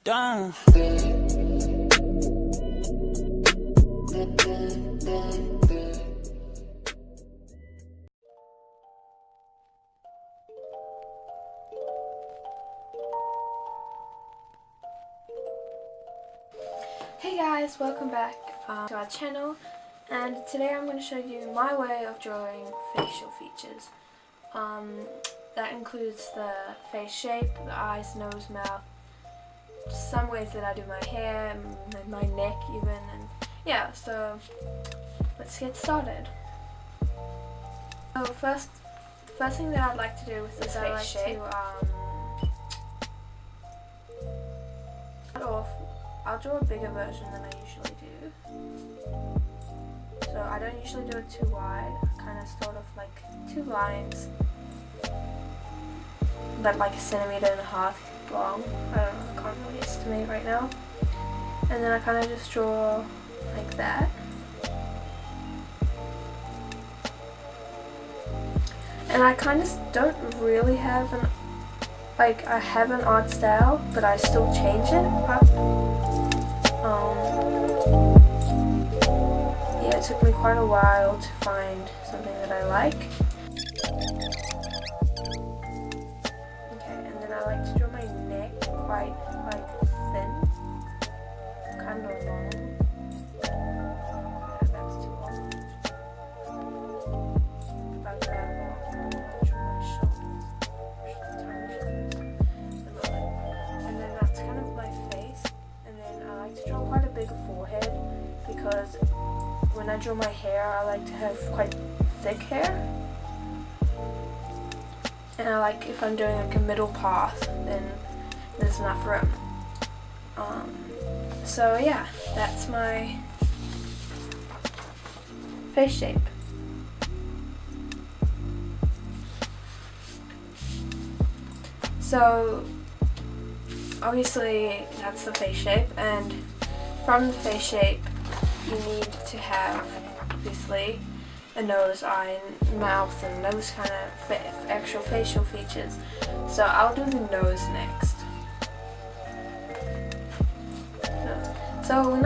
Done. Hey guys, welcome back to our channel, and today I'm going to show you my way of drawing facial features. That includes the face shape, the eyes, nose, mouth, some ways that I do my hair, and my neck even, and yeah, so let's get started. So first thing that I'd like to do with this face shape, I'll draw a bigger version than I usually do. So I don't usually do it too wide. I kind of sort of like two lines, but like 1.5 centimeters long. I don't know, I can't really estimate right now. And then I kind of just draw like that. And I kind of don't really have an, like, I have an art style, but I still change it. Yeah, it took me quite a while to find something that I like. Okay, and then I like to draw my neck quite like thin, kind of long. Yeah, that's too long. About that long. Draw my shoulders, and then that's kind of my face. And then I like to draw quite a big forehead because when I draw my hair, I like to have quite thick hair. And I like, if I'm doing like a middle path, then there's enough room. So yeah, that's my face shape. So obviously that's the face shape, and from the face shape you need to have obviously a nose, eye, and mouth, and those kind of actual facial features. So I'll do the nose next. So when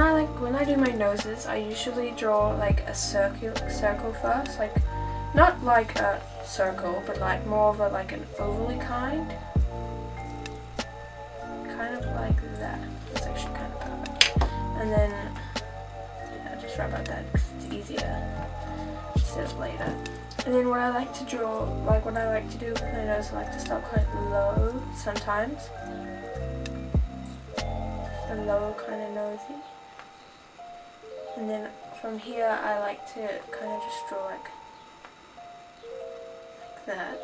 I do my noses, I usually draw like a circle first, like not like a circle, but like more of a like an ovally kind of like that. It's actually kind of perfect. And then just write about that because it's easier instead of later. And then what I like to draw, like what I like to do with my nose, I like to start quite low sometimes. A low kind of nosy. And then from here I like to kind of just draw like that.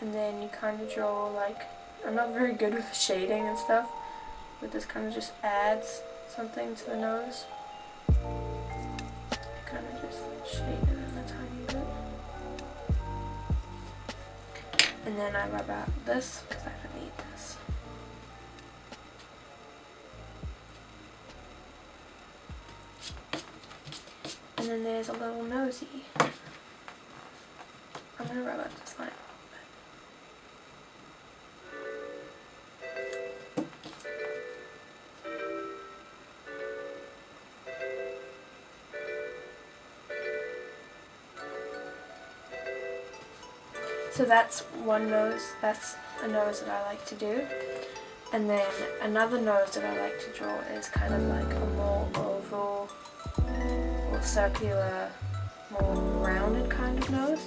And then you kind of draw like, I'm not very good with shading and stuff, but this kind of just adds something to the nose. Kind of just shade it in a tiny bit. And then I rub out this because I don't need this. And then there's a little nosy. I'm going to rub out this line. So that's one nose, that's a nose that I like to do. And then another nose that I like to draw is kind of like a more oval or circular, more rounded kind of nose.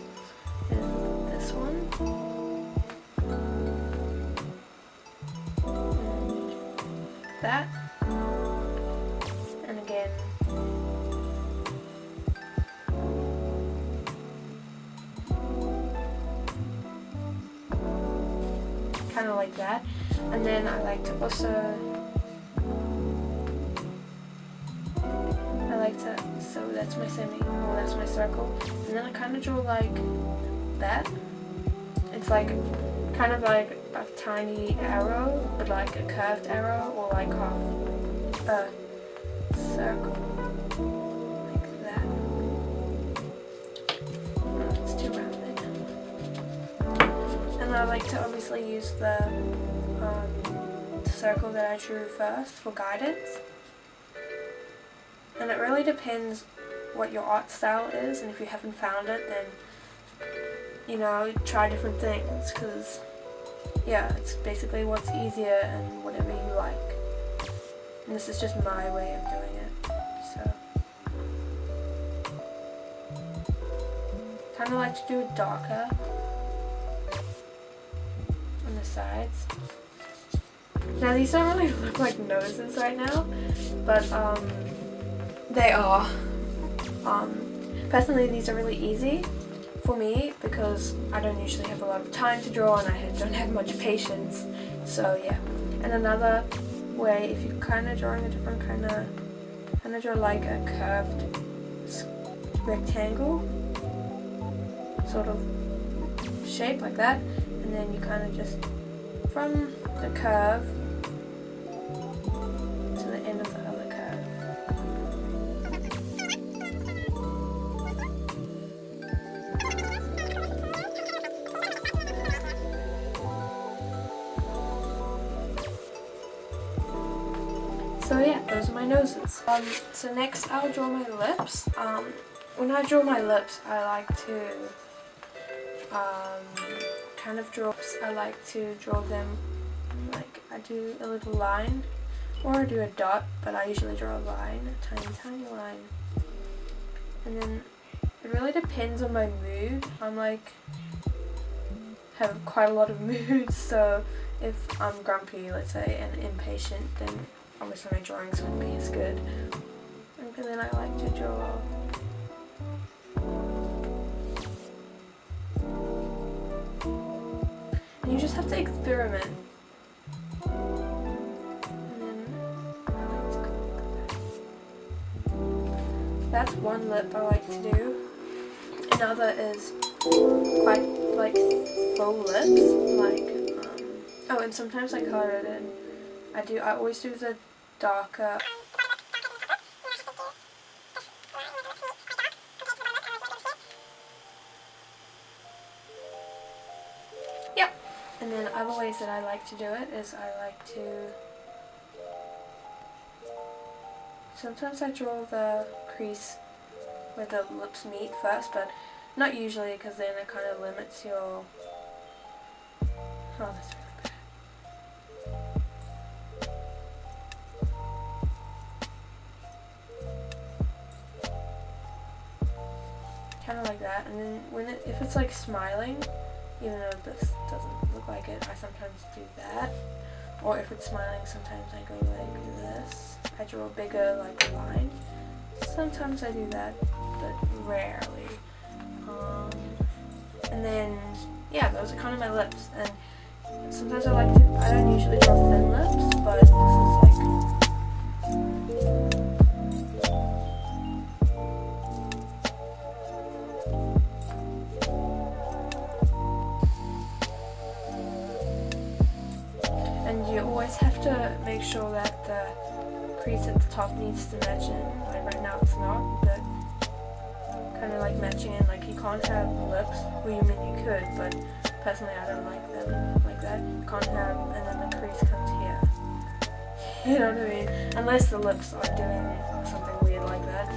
And this one. And that. And again. Kind of like that. And then I like to also, so that's my that's my circle. And then I kind of draw like that. It's like, kind of like a tiny arrow, but like a curved arrow, or like half a circle. Like that. Oh, it's too rounded. And I like to obviously use the circle that I drew first for guidance. And it really depends what your art style is, and if you haven't found it, then you know, try different things, because yeah, it's basically what's easier and whatever you like. And this is just my way of doing it. So kind of like to do it darker on the sides. Now these don't really look like noses right now, but they are. Personally, these are really easy for me because I don't usually have a lot of time to draw and I don't have much patience. So yeah. And another way, if you're kind of drawing a different kind of draw like a curved rectangle sort of shape like that, and then you kind of just from the curve to the end of the other curve. So yeah, those are my noses. So next I'll draw my lips. When I draw my lips, I like to draw them like I do a little line, or I do a dot, but I usually draw a line, a tiny line. And then it really depends on my mood. I'm like have quite a lot of moods, so if I'm grumpy, let's say, and impatient, then obviously my drawings wouldn't be as good. And then I like to draw and you just have to experiment. And then I like to go like that. That's one lip I like to do. Another is quite like full lips, like oh, and sometimes I color it in. I always do the darker. Yep. And then other ways that I like to do it is I like to, sometimes I draw the crease where the lips meet first, but not usually, because then it kind of limits your, oh, that's really bad. Kind of like that, and then if it's like smiling, even though this doesn't look like it, I sometimes do that. Or if it's smiling, sometimes I go like this. I draw a bigger like line. Sometimes I do that, but rarely. And then yeah, those are kind of my lips. And sometimes I don't usually draw thin lips, but this is like. And you always have to make sure that the crease at the top needs to match in. Like right now it's not, but kind of like matching in. Like you can't have lips. Well, you mean you could, but personally I don't like them like that. You can't have, and then the crease comes here. You know what I mean? Unless the lips are doing something weird like that.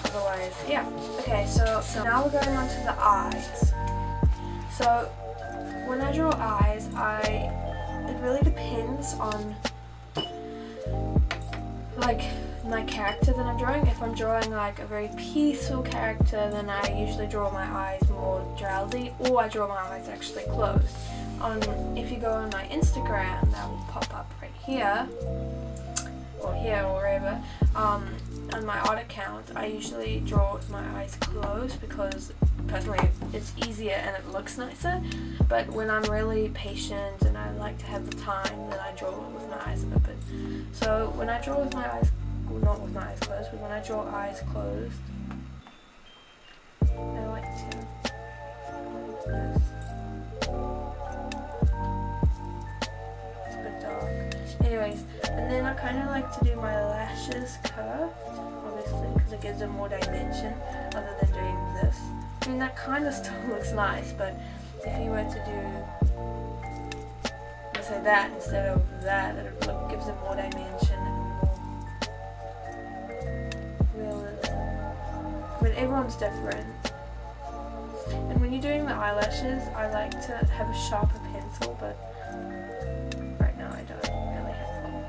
Otherwise, yeah. Okay, so now we're going on to the eyes. So when I draw eyes, it really depends on like my character that I'm drawing. If I'm drawing like a very peaceful character, then I usually draw my eyes more drowsy, or I draw my eyes actually closed. If you go on my Instagram, that will pop up right here, or here, or wherever. On my art account, I usually draw with my eyes closed because personally it's easier and it looks nicer. But when I'm really patient and I like to have the time, then I draw with my eyes open. So when I draw with my eyes, well, not with my eyes closed, but when I draw eyes closed, I like to like this. It's a bit dark. Anyways, and then I kind of like to do my lashes curved, obviously, because it gives them more dimension other than doing this. I mean, that kind of still looks nice, but if you were to do this say that instead of that, it gives it more dimension and more realism. But everyone's different. And when you're doing the eyelashes, I like to have a sharper pencil, but right now I don't really have one.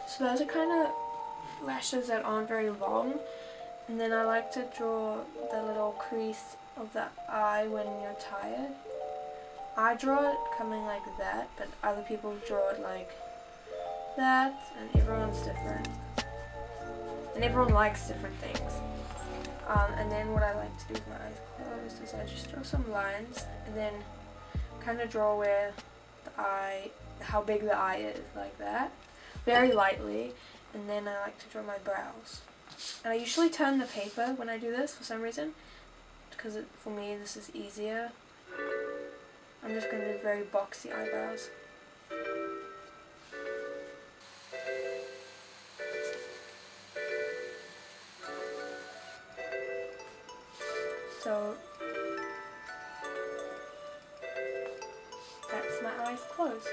So those are kind of lashes that aren't very long. And then I like to draw the little crease of the eye when you're tired. I draw it coming like that, but other people draw it like that, and everyone's different. And everyone likes different things. And then what I like to do with my eyes closed is I just draw some lines and then kind of draw where the eye, how big the eye is, like that, very lightly. And then I like to draw my brows. And I usually turn the paper when I do this for some reason, because for me this is easier. I'm just going to do very boxy eyebrows. So that's my eyes closed.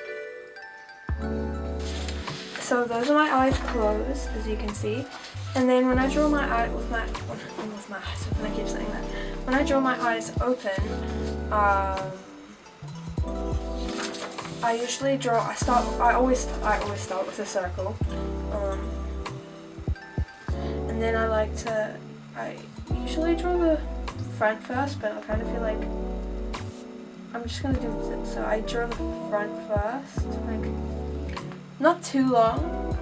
So those are my eyes closed, as you can see. And then when I draw my eye with my eyes open, I keep saying that. When I draw my eyes open, I usually draw. I always start with a circle, and then I usually draw the front first, but I kind of feel like I'm just gonna do this. So I draw the front first, like not too long,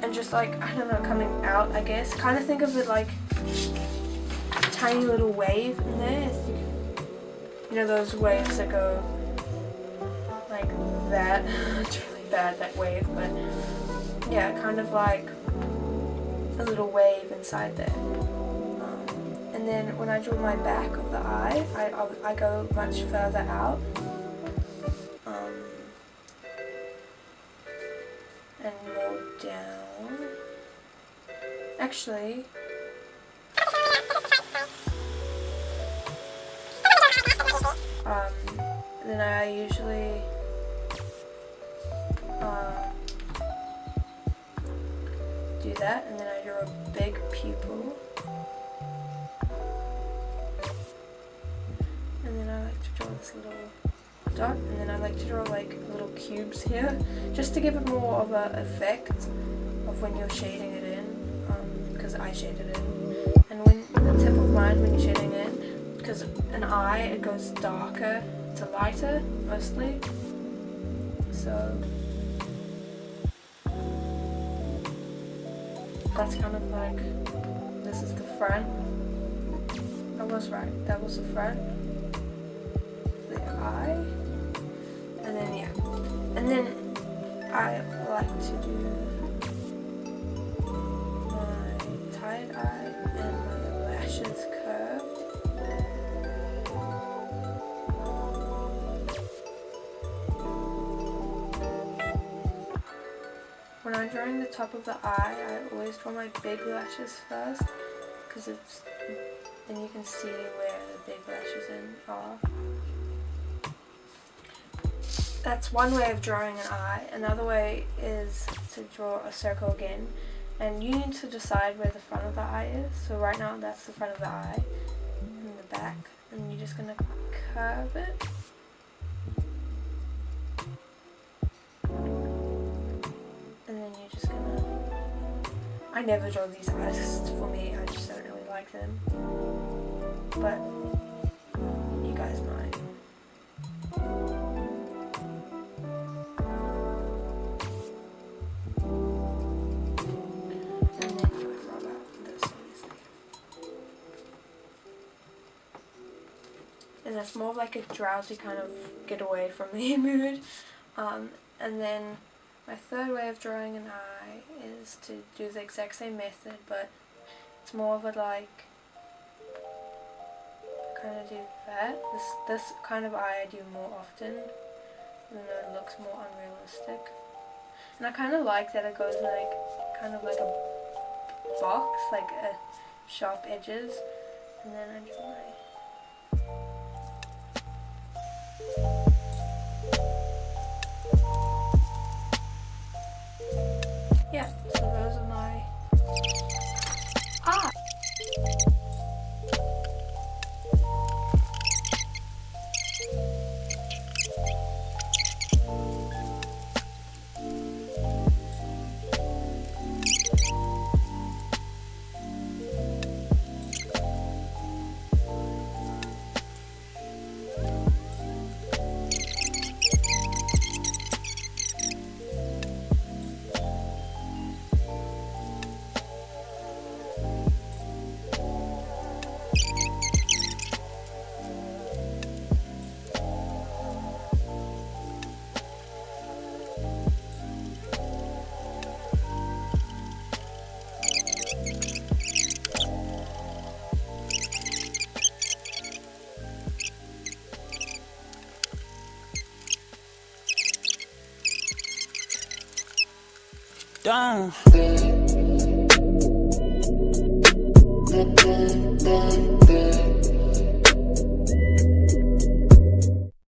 and just like, I don't know, coming out, I guess. Kind of think of it like a tiny little wave in there. You know those waves that go like that. It's really bad, that wave, but yeah, kind of like a little wave inside there. And then when I draw my back of the eye, I go much further out. And more down. Actually, then I usually do that, and then I draw a big pupil, and then I like to draw this little dot, and then I like to draw like little cubes here, just to give it more of an effect of when you're shading it in, because I shaded it in. And when the tip of mine, when you're shading it in, because an eye, it goes darker to lighter mostly, so that's kind of like, this is the front. I was right, that was the front, the eye. And then yeah, and then I like to do my tired eye and my lashes curved. When I'm drawing the top of the eye, I always draw my big lashes first, because then you can see where the big lashes are. That's one way of drawing an eye. Another way is to draw a circle again, and you need to decide where the front of the eye is. So right now that's the front of the eye and the back, and you're just gonna curve it. And then you're just gonna, I never draw these eyes for me, I just don't really like them, but you guys might. And it's more of like a drowsy kind of get away from the mood. And then my third way of drawing an eye is to do the exact same method, but it's more of a like, kind of do that. This kind of eye I do more often, even though it looks more unrealistic. And I kind of like that it goes like, kind of like a box, like a sharp edges, and then I draw my Don't.